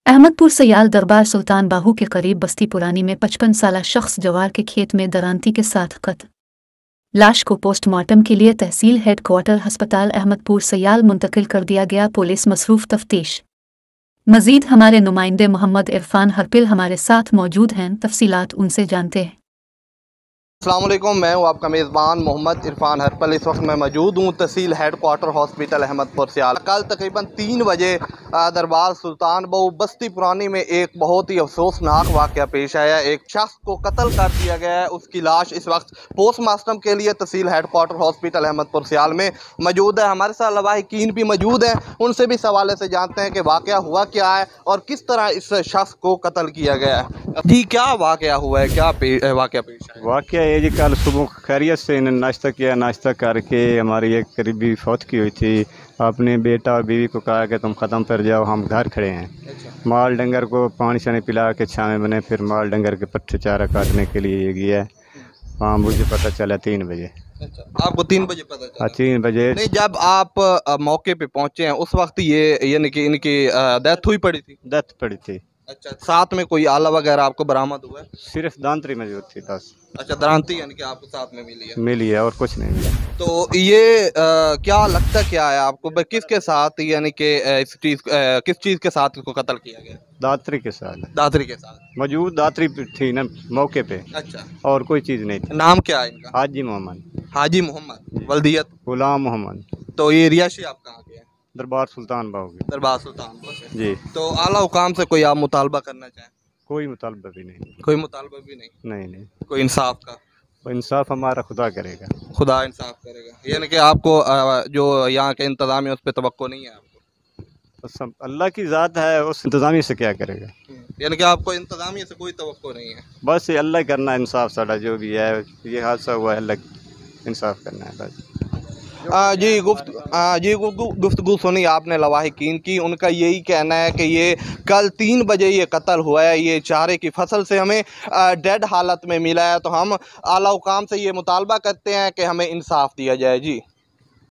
अहमदपुर सयाल दरबार सुल्तान बाहू के करीब बस्ती पुरानी में 55 साला शख्स जवार के खेत में दरांती के साथ कत्ल। लाश को पोस्टमार्टम के लिए तहसील हेडक्वार्टर अस्पताल अहमदपुर सयाल मुंतकिल कर दिया गया। पुलिस मसरूफ तफ्तीश। मजीद हमारे नुमाइंदे मोहम्मद इरफान हरपिल हमारे साथ मौजूद हैं, तफसीलात उनसे जानते हैं। अस्सलाम वालेकुम, मैं हूँ आपका मेज़बान मोहम्मद इरफान हरपल। इस वक्त मैं मौजूद हूँ तहसील हेडक्वार्टर हॉस्पिटल अहमदपुर सयाल। कल तकरीबन 3 बजे दरबार सुल्तान बाहू बस्ती पुरानी में एक बहुत ही अफसोसनाक वाक़या पेश आया। एक शख्स को कत्ल कर दिया गया है। उसकी लाश इस वक्त पोस्टमार्टम के लिए तहसील हेडक्वार्टर हॉस्पिटल अहमदपुर सयाल में मौजूद है। हमारे साथ लवाहिकीन भी मौजूद हैं, उनसे भी इस हवाले से जानते हैं कि वाक़या हुआ क्या है और किस तरह इस शख्स को कत्ल किया गया है। जी, क्या वाक़या हुआ है, क्या वाक़या पेश आया? वाक़या ये जी, कल सुबह खैरियत से नाश्ता किया, नाश्ता करके हमारी एक करीबी फौत की हुई थी। अपने बेटा और बीवी को कहा कि तुम ख़त्म कर जाओ, हम घर खड़े हैं। अच्छा। माल डंगर को पानी शानी पिला के छाँव बने, फिर माल डंगर के पट्टे चारा काटने के लिए ये गया। हाँ, मुझे पता चला 3 बजे। अच्छा, आपको 3 बजे पता चला? हाँ, 3 बजे। नहीं, जब आप मौके पे पहुंचे हैं उस वक्त ये यानी कि इनकी डेथ हुई पड़ी थी? डेथ पड़ी थी। अच्छा, साथ में कोई आला वगैरह आपको बरामद हुआ है? सिर्फ दांतरी मौजूद थी बस। अच्छा, दरांती यानी कि आपको साथ में मिली है? मिली है और कुछ नहीं मिला। तो ये क्या लगता क्या है आपको, किसके साथ यानी कि किस चीज़ के साथ इसको कत्ल किया गया? दातरी के साथ दादरी के साथ मौजूद, दातरी थी ना मौके पे। अच्छा, और कोई चीज़ नहीं थी। नाम क्या है इनका? हाजी मोहम्मद। हाजी मोहम्मद। वल्दियत? गुलाम मोहम्मद। तो ये रिहायशी आप कहाँ के हैं? दरबार सुल्तान बाहू की। दरबार सुल्तान से। जी। तो आला हुकाम से कोई आप मुतालबा करना चाहें? कोई मुतालबा भी नहीं। कोई मुतालबा भी नहीं? नहीं। कोई इंसाफ का? वो इंसाफ हमारा खुदा करेगा। खुदा इंसाफ करेगा, यानी कि आपको जो यहाँ के इंतज़ाम है उस पर तवक्को नहीं है आपको? बस सब अल्लाह की ज़ात है, उस इंतज़ामी से क्या करेगा। यानी कि आपको इंतज़ामिया से कोई तवक्को नहीं है? बस ये अल्लाह करना है इंसाफ, साड़ा जो भी है। ये हादसा हुआ है, अल्लाह इंसाफ करना है बस। गुफ्तगू सुनी आपने लवाहिकीन की। उनका यही कहना है कि ये कल 3 बजे ये कत्ल हुआ है। ये चारे की फसल से हमें डेड हालत में मिला है। तो हम आला हुकाम से ये मुतालबा करते हैं कि हमें इंसाफ दिया जाए। जी।